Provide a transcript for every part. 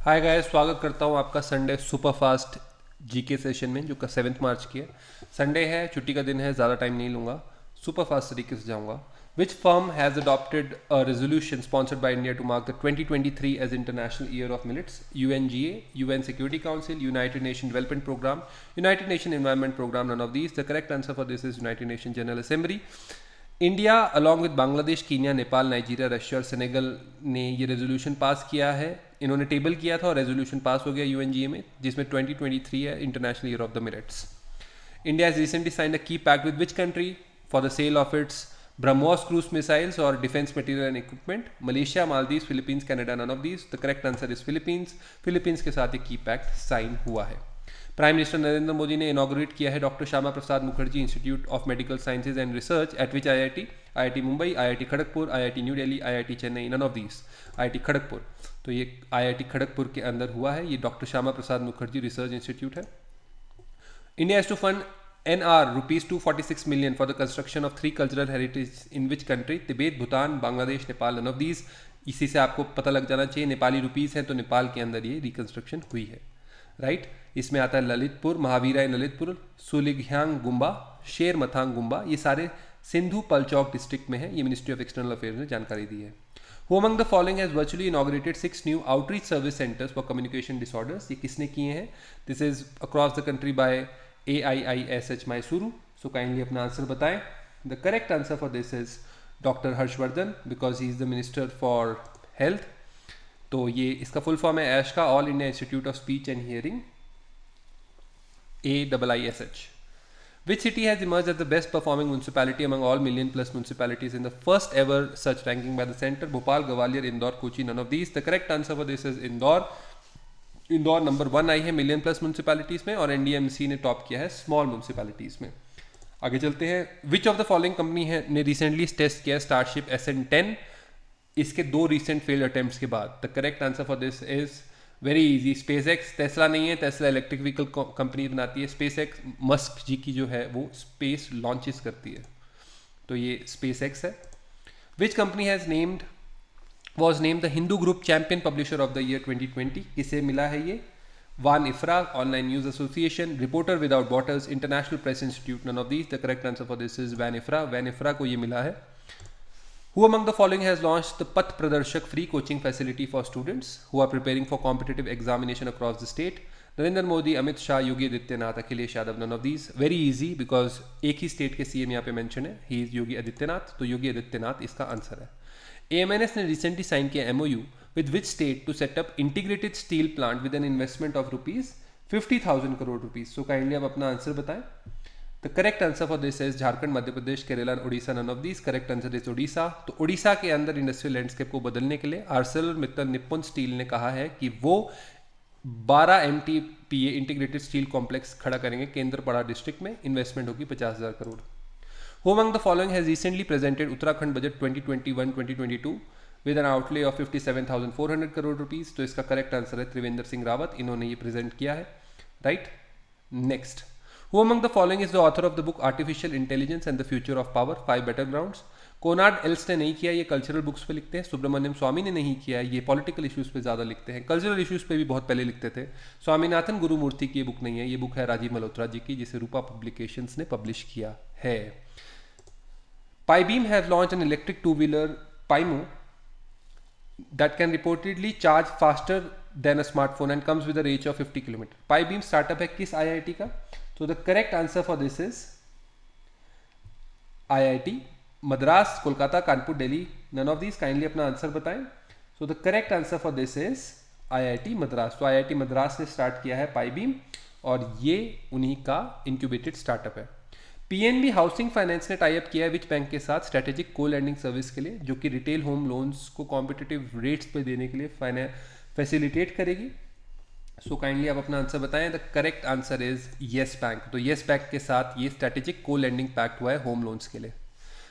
Hi guys, स्वागत करता हूँ आपका Sunday super fast GK session में जो का 7 मार्च की है। संडे है, छुट्टी का दिन है, ज़्यादा टाइम नहीं लूँगा, सुपर फास्ट तरीके से जाऊँगा। Which firm has adopted a resolution sponsored by India to mark the 2023 as international year of millets? UNGA, UN security council, united nation development programme, united nation environment programme, none of these. The correct answer for this is united nation general assembly. India along with Bangladesh, Kenya, Nepal, Nigeria, Russia और Senegal ने ये resolution pass किया है। इन्होंने table किया था और resolution pass हो गया यूएनजीए में, जिसमें 2023 है international year of the millets. India has recently signed a key pact with which country for the sale of its BrahMos cruise missiles और defence material and equipment? Malaysia, Maldives, Philippines, Canada, none of these. The correct answer is Philippines. Philippines के साथ ये की pact sign हुआ है। Prime minister Narendra Modi ने inaugurate किया है doctor Shyama Prasad Mukherjee institute of medical sciences and research at which IIT Mumbai, IIT Kharagpur, IIT New Delhi, IIT Chennai, none of these. IIT Kharagpur, तो ये आईआईटी खड़गपुर के अंदर हुआ है। ये doctor Shyama Prasad Mukherjee research institute है। India has to fund NR rupees 246 million for the construction of 3 cultural heritage in which country? Tibet, Bhutan, Bangladesh, Nepal, none of these। इसी से आपको पता लग जाना चाहिए, नेपाली रुपीस है तो नेपाल के अंदर ये रिकंस्ट्रक्शन हुई है, राइट। इसमें आता है ललितपुर, महावीराय ललितपुर, सुलिघ्यांग गुम्बा, शेर मथांग गुम्बा, ये सारे सिंधु पलचौक डिस्ट्रिक्ट में है। ये मिनिस्ट्री ऑफ एक्सटर्नल अफेयर्स ने जानकारी दी है। Who among the following has virtually inaugurated 6 new outreach service centers for communication disorders? ये किसने किए हैं? This is across the country by AIISH Mysuru. So kindly अपना आंसर बताएं। The correct answer for this is Dr. Harshvardhan, because he is the minister for health. तो ये इसका full form है ऐश का, all India institute of speech and hearing, AIISH. Which city has emerged as the best performing municipality among all million plus municipalities in the first ever such ranking by the center? Bhopal, Gwalior, Indore, Kochi, none of these. The correct answer for this is Indore. Indore number 1 आई है million plus municipalities में, और NDMC ने top किया है small municipalities में। आगे चलते हैं। विच ऑफ द फॉलोइंग कंपनी है ने रिसेंटली टेस्ट किया स्टारशिप SN10 इसके 2 रिसेंट फेल्ड अटेम्प्ट्स के बाद? The correct answer for this is very easy, space x. Tesla नहीं है, टेस्ला इलेक्ट्रिक व्हीकल कंपनी बनाती है। स्पेस एक्स मस्क जी की जो है वो स्पेस लॉन्चेस करती है, तो ये स्पेस एक्स है। Which company has named was named the Hindu Group Champion Publisher of the Year 2020? किसे मिला है ये? Van Ifra, Online News Association, Reporter Without Borders, International Press Institute, none of these. The correct answer for this is Van Ifra. Van Ifra को ये मिला है। Who among the following has launched the Path Pradarshak free coaching facility for students who are preparing for competitive examination across the state? Narendra Modi, Amit Shah, Yogi Adityanath, Akhilesh Yadav, none of these. Very easy because एक ही state के CM यहाँ पे mention है, he is Yogi Adityanath, तो योगी आदित्यनाथ इसका answer है। AMNS ने recently sign किया MOU with which state to set up integrated steel plant with an investment of ₹50,000 crore rupees? So kindly आप अपना आंसर बताएं। The correct answer for this is Jharkhand, Madhya Pradesh, Kerala, Orissa, none of these. Correct answer is Orissa. तो उड़ीसा के अंदर industrial landscape को बदलने के लिए आर्सेलरमित्तल निप्पन स्टील ने कहा है कि वो 12 MTPA इंटीग्रेटेड स्टील कॉम्प्लेक्स खड़ा करेंगे केंद्रपाड़ा डिस्ट्रिक्ट में। इन्वेस्टमेंट होगी 50,000 crore. Who among the following has recently presented Uttarakhand budget 2021-2022 with an outlay of 57,400 crore rupees? तो इसका करेक्ट आंसर है त्रिवेंद्र सिंह रावत, इन्होंने ये प्रेजेंट किया है, right. Next, Who among the following is the author of the book Artificial Intelligence and the Future of Power? 5 Battlegrounds? Konrad else ने नहीं किया, ये कल्चरल बुक्स पे लिखते हैं। सुब्रमण्यम स्वामी ने नहीं किया, ये पॉलिटिकल इश्यूज पे ज़्यादा लिखते हैं। कल्चरल इश्यूज पे भी बहुत पहले लिखते थे। स्वामीनाथन गुरुमूर्ति की ये बुक नहीं है, ये बुक है राजीव मल्होत्रा जी की, जिसे रूपा पब्लिकेशंस ने पब्लिश किया है। Pybeam has launched an electric two-wheeler Pymo that can reportedly charge faster than a smartphone and comes with a range of 50 km. Pybeam startup है किस IIT का? तो the correct answer for this is IIT Madras, Kolkata, Kanpur, Delhi, none of these. Kindly अपना answer बताएं। So the correct answer for this is IIT Madras. तो IIT Madras ने start किया है Pybeam, और ये उन्हीं का इंक्यूबेटेड स्टार्टअप है। PNB हाउसिंग फाइनेंस ने टाई अप किया है विच बैंक के साथ स्ट्रेटेजिक को लैंडिंग सर्विस के लिए, जो कि रिटेल होम लोन्स को कॉम्पिटिटिव रेट्स पे देने के लिए फैसिलिटेट करेगी? सो काइंडली आप अपना आंसर बताएं। The correct answer is yes bank. तो येस बैंक के साथ ये स्ट्रेटेजिक को लैंडिंग पैक्ट हुआ है होम लोन्स के लिए।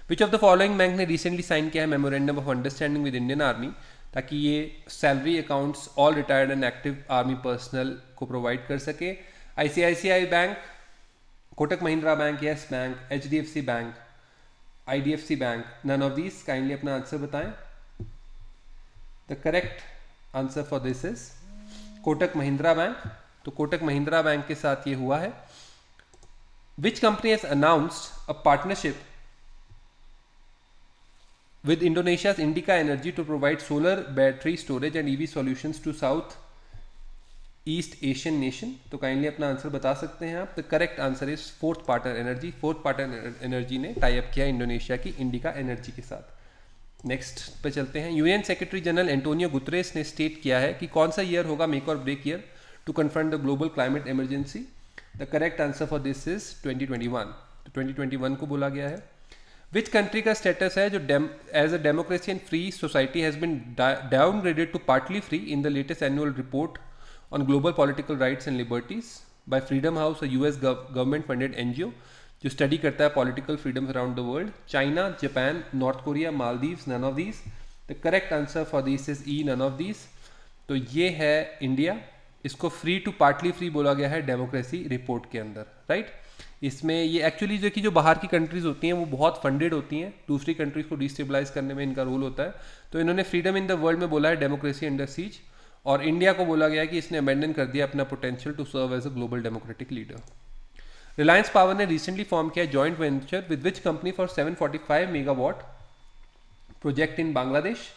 Which of the following bank ने रिसेंटली साइन किया है memorandum of understanding with Indian army, ताकि ये salary accounts all retired and active army personnel को प्रोवाइड कर सके? ICICI bank, Kotak Mahindra bank, yes bank, HDFC bank, IDFC bank, none of these. Kindly अपना answer बताएं। The correct answer for this is Kotak Mahindra bank, तो Kotak Mahindra bank के साथ ये हुआ है। Which company has announced a partnership with Indonesia's Indica Energy to provide solar battery storage and EV solutions to South East Asian nation? तो kindly अपना answer बता सकते हैं आप। The correct answer is fourth partner energy. Fourth partner energy ने tie up किया Indonesia की Indika energy के साथ। नेक्स्ट पे चलते हैं। UN secretary general Antonio Guterres ने स्टेट किया है कि कौन सा ईयर होगा मेक और break year to confront the global climate emergency. The correct answer for this is 2021। तो 2021 को बोला गया है। विच कंट्री का स्टेटस है जो as a democracy and free society has been downgraded to partly free in the latest annual report on global political rights and liberties by freedom house, a US government funded NGO जो study करता है political freedoms around the world. China, Japan, North Korea, Maldives, none of these. The correct answer for this is E, none of these. तो ये है India. इसको free to partly free बोला गया है डेमोक्रेसी रिपोर्ट के अंदर, राइट। इसमें ये एक्चुअली जो बाहर की कंट्रीज होती हैं वो बहुत फंडेड होती हैं, दूसरी कंट्रीज को डिस्टेबलाइज करने में इनका रोल होता है। तो इन्होंने फ्रीडम इन द वर्ल्ड में बोला है डेमोक्रेसी अंडर सीज, और इंडिया को बोला गया है कि इसने अमेंडन कर दिया अपना potential to serve as a global democratic leader. Reliance Power ने रिसेंटली फॉर्म किया joint venture with which company for 745 megawatt project in Bangladesh.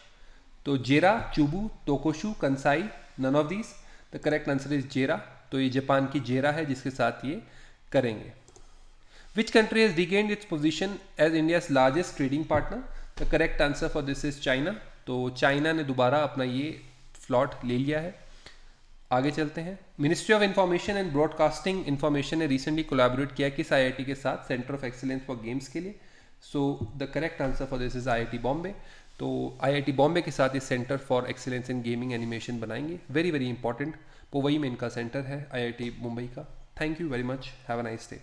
तो Jera, Chubu, Tokoshu, Kansai, none of these. The correct answer is Jera. तो ये Japan की जेरा है जिसके साथ ये करेंगे। Which country has regained its position as India's largest trading partner? The correct answer for this is China. तो चाइना ने दोबारा अपना ये स्लॉट ले लिया है। आगे चलते हैं। Ministry of information and broadcasting information ने रिसेंटली कोलैबोरेट किया किस आईआईटी के साथ? Centre of excellence for games के लिए। So the correct answer for this is IIT Bombay. तो आईआईटी बॉम्बे के साथ ये centre for excellence in gaming animation बनाएंगे। Very very important. पोवई में इनका सेंटर है आईआईटी मुंबई का। Thank you very much. Have a nice day.